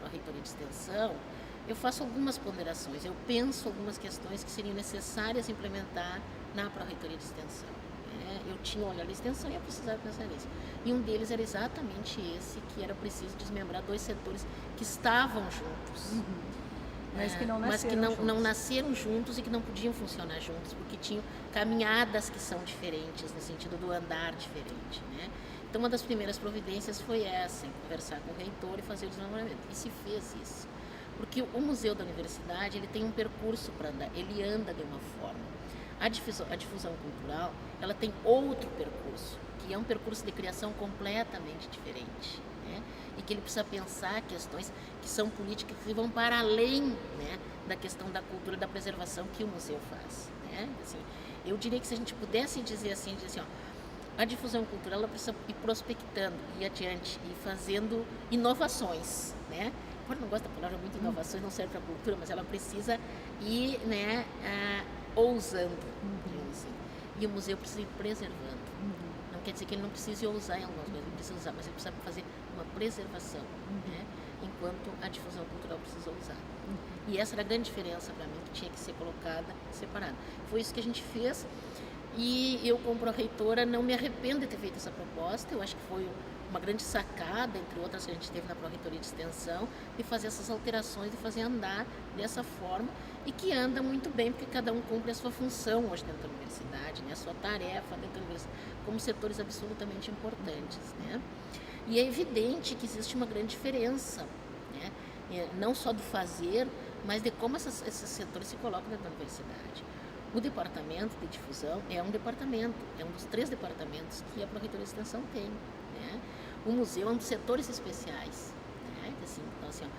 Pró-Reitoria de Extensão, eu faço algumas ponderações, eu penso algumas questões que seriam necessárias implementar na Pró-Reitoria de Extensão. Eu tinha um olhar de extensão e eu precisava pensar nisso. E um deles era exatamente esse, que era preciso desmembrar dois setores que estavam juntos. Mas que não mas que nasceram não nasceram juntos e que não podiam funcionar juntos, porque tinham caminhadas que são diferentes, no sentido do andar diferente, né? Então, uma das primeiras providências foi essa, em conversar com o reitor e fazer o desmembramento. E se fez isso. Porque o museu da universidade, ele tem um percurso para andar, ele anda de uma forma. A difusão cultural, ela tem outro percurso, que é um percurso de criação completamente diferente, né? E que ele precisa pensar questões que são políticas que vão para além, né, da questão da cultura, da preservação que o museu faz, né? Assim, eu diria que se a gente pudesse dizer assim, a difusão cultural ela precisa ir prospectando, ir adiante, ir fazendo inovações, né? Eu não gosto da palavra muito inovações, não serve para a cultura, mas ela precisa ir, né, ousando, digamos assim. E o museu precisa ir preservando. Não quer dizer que ele não precise ousar em algumas coisas, ele precisa usar, mas ele precisa fazer uma preservação, né? Enquanto a difusão cultural precisa usar. E essa era a grande diferença para mim, que tinha que ser colocada separada. Foi isso que a gente fez. E eu, como pró-reitora, não me arrependo de ter feito essa proposta. Eu acho que foi uma grande sacada, entre outras que a gente teve na Pró-Reitoria de Extensão, de fazer essas alterações, de fazer andar dessa forma, e que anda muito bem, porque cada um cumpre a sua função hoje dentro da universidade, né? A sua tarefa dentro da universidade, como setores absolutamente importantes, né? E é evidente que existe uma grande diferença, né? Não só do fazer, mas de como esses setores se colocam dentro da universidade. O departamento de difusão é um departamento, é um dos 3 departamentos que a Pró-Reitoria de Extensão tem, né? O museu é um dos setores especiais, né? Assim, então, assim, ó,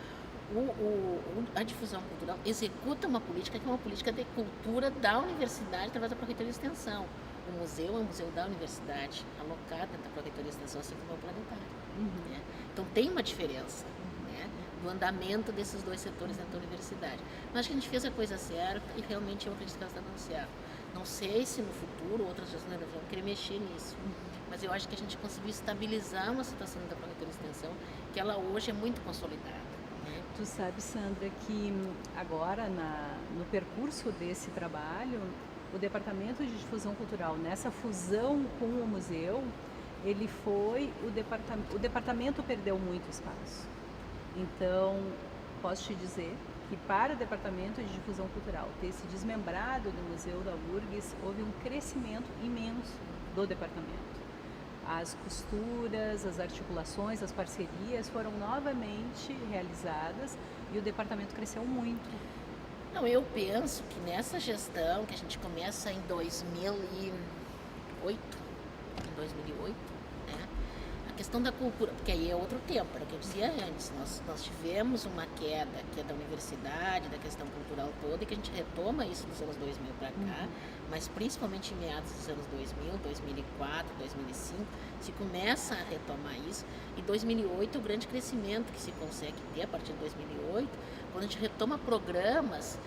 a difusão cultural executa uma política que é uma política de cultura da universidade através da Pró-Reitoria de Extensão. O museu é um museu da universidade, alocado dentro da Pró-Reitoria de Extensão, assim como é o planetário, né? Então tem uma diferença, né, do andamento desses dois setores dentro da universidade. Mas acho que a gente fez a coisa certa e realmente eu acredito que ela está dando certo. Não sei se no futuro outras gestões vão querer mexer nisso, mas eu acho que a gente conseguiu estabilizar uma situação da Pró-Reitoria de Extensão que ela hoje é muito consolidada, né? Tu sabe, Sandra, que agora no percurso desse trabalho, o Departamento de Difusão Cultural, nessa fusão com o museu, ele foi o departamento perdeu muito espaço. Então, posso te dizer que para o Departamento de Difusão Cultural ter se desmembrado do Museu da URGS, houve um crescimento imenso do departamento. As costuras, as articulações, as parcerias foram novamente realizadas e o departamento cresceu muito. Não, eu penso que nessa gestão que a gente começa em 2008, né? A questão da cultura, porque aí é outro tempo, era o que eu dizia antes, nós tivemos uma queda que é da universidade, da questão cultural toda, e que a gente retoma isso dos anos 2000 para cá, mas principalmente em meados dos anos 2000, 2004, 2005, se começa a retomar isso, e 2008 o grande crescimento que se consegue ter a partir de 2008, quando a gente retoma programas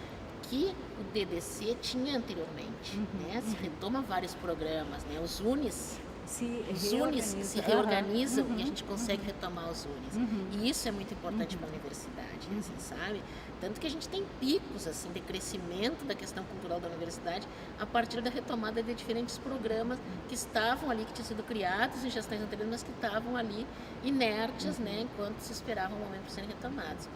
que o DDC tinha anteriormente, né? Se retoma vários programas, né? Os UNES se reorganizam e a gente consegue retomar os UNES. E isso é muito importante para a universidade, assim, sabe? Tanto que a gente tem picos assim, de crescimento da questão cultural da universidade a partir da retomada de diferentes programas que estavam ali, que tinham sido criados em gestões anteriores, mas que estavam ali inertes, né? Enquanto se esperava um momento para serem retomados.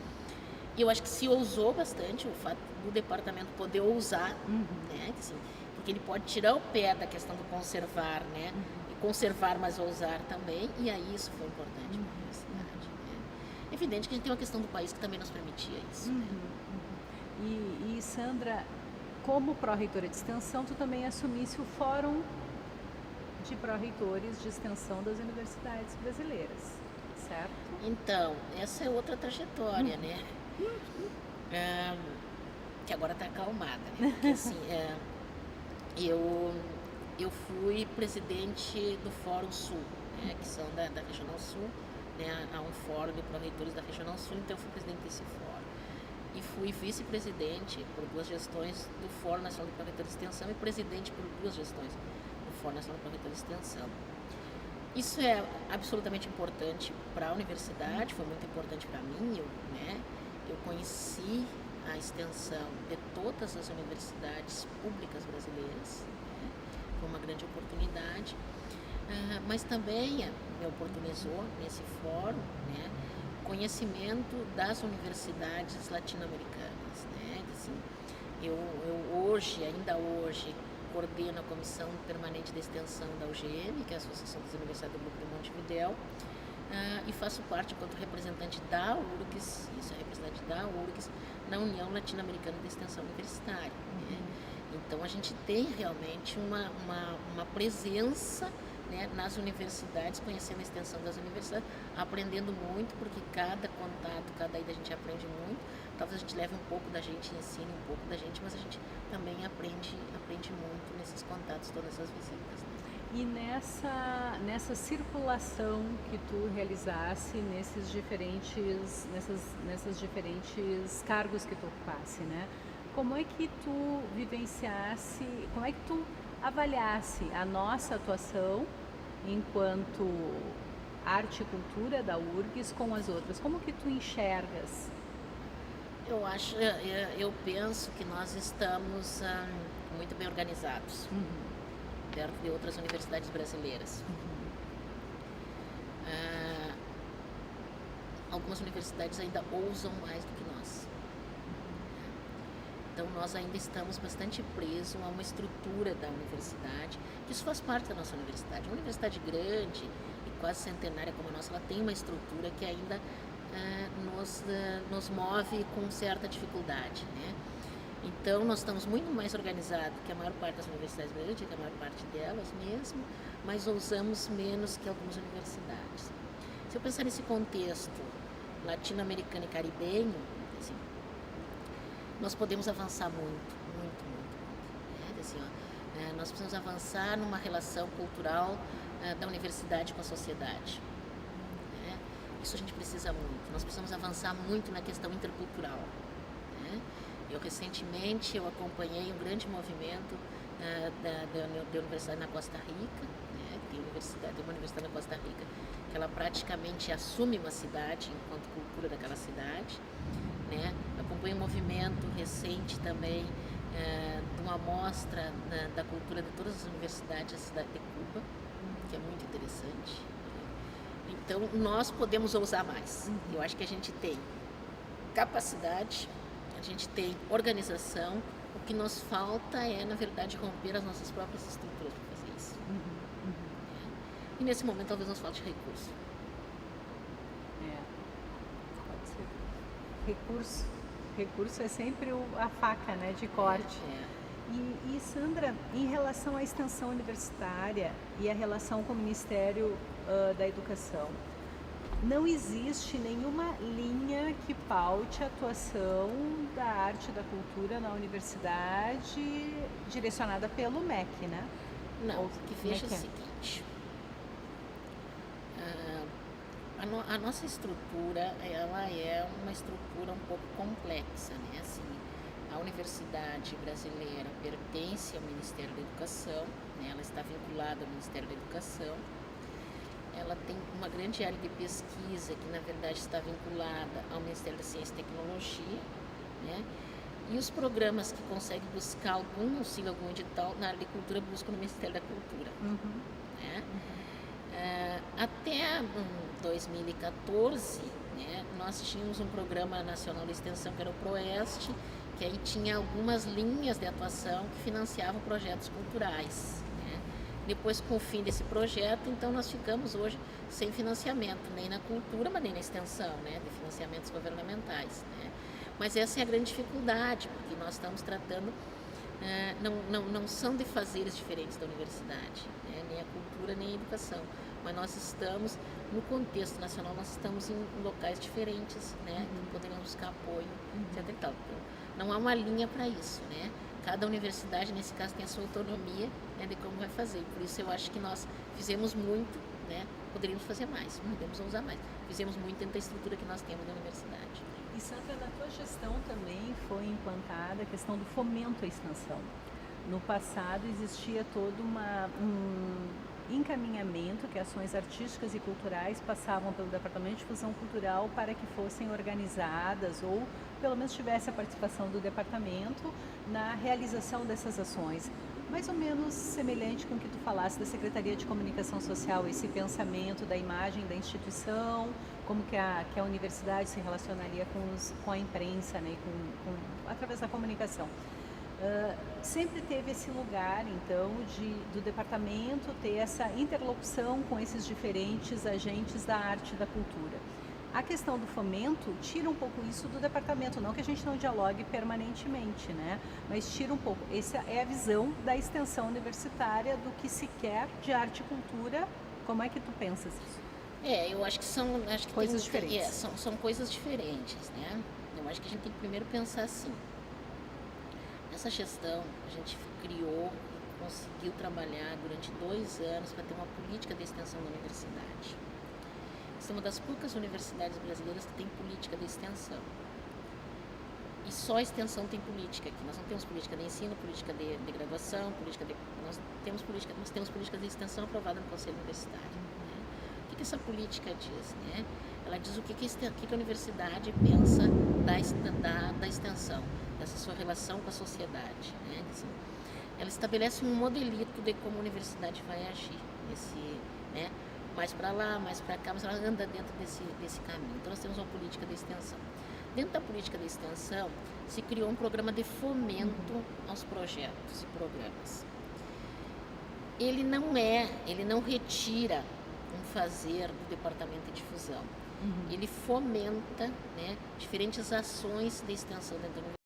E eu acho que se ousou bastante o fato do departamento poder ousar, né? Assim, porque ele pode tirar o pé da questão do conservar, né? Conservar, mas ousar também, e aí isso foi importante para a universidade, né? É evidente que a gente tem uma questão do país que também nos permitia isso, né? E Sandra, como pró-reitora de extensão, tu também assumisse o Fórum de Pró-Reitores de Extensão das Universidades Brasileiras, certo? Então, essa é outra trajetória, né? Que agora está acalmada, né? Porque assim, eu fui presidente do Fórum Sul, né, que são da Regional Sul, né, há um fórum de pró-reitores da Regional Sul, então eu fui presidente desse fórum. E fui vice-presidente por 2 gestões do Fórum Nacional de Pró-Reitores de Extensão e presidente por 2 gestões do Fórum Nacional de Pró-Reitores de Extensão. Isso é absolutamente importante para a universidade, foi muito importante para mim, eu conheci a extensão de todas as universidades públicas brasileiras, né? Foi uma grande oportunidade, mas também me oportunizou nesse fórum, né, conhecimento das universidades latino-americanas, né? Assim, eu hoje, ainda hoje, coordeno a Comissão Permanente de Extensão da UGM, que é a Associação das Universidades do Grupo de Montevidéu, e faço parte, enquanto representante da URGS, isso é representante da URGS, na União Latino-Americana de Extensão Universitária, né? Então, a gente tem realmente uma presença, né, nas universidades, conhecendo a extensão das universidades, aprendendo muito, porque cada contato, cada ida a gente aprende muito. Talvez a gente leve um pouco da gente, ensine um pouco da gente, mas a gente também aprende muito nesses contatos, todas essas visitas, né? E nessa circulação que tu realizasse nessas diferentes cargos que tu ocupasse, né? Como é que tu vivenciasse, como é que tu avaliasse a nossa atuação enquanto arte e cultura da URGS com as outras? Como que tu enxergas? Eu penso que nós estamos muito bem organizados, perto de outras universidades brasileiras. Algumas universidades ainda ousam mais do que nós. Então, nós ainda estamos bastante presos a uma estrutura da universidade, que isso faz parte da nossa universidade. Uma universidade grande e quase centenária como a nossa, ela tem uma estrutura que ainda nos move com certa dificuldade, né? Então, nós estamos muito mais organizados que a maior parte das universidades brasileiras, que a maior parte delas mesmo, mas ousamos menos que algumas universidades. Se eu pensar nesse contexto latino-americano e caribenho, assim, nós podemos avançar muito. Né? Assim, nós precisamos avançar numa relação cultural da universidade com a sociedade. Né? Isso a gente precisa muito. Nós precisamos avançar muito na questão intercultural. Né? Recentemente eu acompanhei um grande movimento da universidade na Costa Rica, né? Tem uma universidade na Costa Rica que ela praticamente assume uma cidade enquanto cultura daquela cidade, né? Acompanhei um movimento recente também de uma amostra da cultura de todas as universidades da cidade de Cuba, que é muito interessante. Então, nós podemos ousar mais. Eu acho que a gente tem capacidade, a gente tem organização, o que nos falta é, na verdade, romper as nossas próprias estruturas para fazer isso. E nesse momento talvez nos falte recurso. Pode ser. Recurso é sempre a faca, né, de corte. E Sandra, em relação à extensão universitária e a relação com o Ministério da Educação, não existe nenhuma linha que paute a atuação da arte e da cultura na universidade direcionada pelo MEC, né? Não, que veja o seguinte, a nossa estrutura, ela é uma estrutura um pouco complexa, né? Assim, a universidade brasileira pertence ao Ministério da Educação, né? Ela está vinculada ao Ministério da Educação. Ela tem uma grande área de pesquisa que, na verdade, está vinculada ao Ministério da Ciência e Tecnologia, né? E os programas que conseguem buscar algum auxílio, algum edital na área de cultura, buscam no Ministério da Cultura. Né? Até 2014, né, nós tínhamos um programa nacional de extensão, que era o PROEST, que aí tinha algumas linhas de atuação que financiavam projetos culturais. Depois, com o fim desse projeto, então nós ficamos hoje sem financiamento, nem na cultura, mas nem na extensão, né, de financiamentos governamentais, né? Mas essa é a grande dificuldade, porque nós estamos tratando, não são de fazeres diferentes da universidade, né, nem a cultura, nem a educação, mas nós estamos, no contexto nacional, nós estamos em locais diferentes, né, que poderíamos buscar apoio, etc. E tal. Então, não há uma linha para isso, né? Cada universidade, nesse caso, tem a sua autonomia, né, de como vai fazer. Por isso, eu acho que nós fizemos muito, né, poderíamos fazer mais, podemos usar mais. Fizemos muito dentro da estrutura que nós temos na universidade. E, Sandra, na tua gestão também foi implantada a questão do fomento à extensão. No passado, existia toda encaminhamento que ações artísticas e culturais passavam pelo Departamento de Difusão Cultural para que fossem organizadas ou pelo menos tivesse a participação do departamento na realização dessas ações. Mais ou menos semelhante com o que tu falasse da Secretaria de Comunicação Social, esse pensamento da imagem da instituição, como que a universidade se relacionaria com a imprensa, né, através da comunicação. Sempre teve esse lugar, então, do departamento ter essa interlocução com esses diferentes agentes da arte e da cultura. A questão do fomento tira um pouco isso do departamento, não que a gente não dialogue permanentemente, né? Mas tira um pouco. Essa é a visão da extensão universitária do que se quer de arte e cultura. Como é que tu pensas isso? Eu acho que coisas diferentes. São coisas diferentes, né? Eu acho que a gente tem que primeiro pensar assim. Essa gestão a gente criou e conseguiu trabalhar durante 2 anos para ter uma política de extensão da universidade. Essa é uma das poucas universidades brasileiras que tem política de extensão. E só a extensão tem política aqui. Nós não temos política de ensino, política de graduação, nós temos política de extensão aprovada no Conselho Universitário. Né? O que essa política diz? Né? Ela diz o que a universidade pensa da extensão, dessa sua relação com a sociedade. Né? Assim, ela estabelece um modelito de como a universidade vai agir, né? Mais para lá, mais para cá, mas ela anda dentro desse caminho. Então nós temos uma política de extensão. Dentro da política de extensão, se criou um programa de fomento aos projetos e programas. Ele não retira um fazer do departamento de difusão. Ele fomenta, né, diferentes ações de extensão dentro da universidade.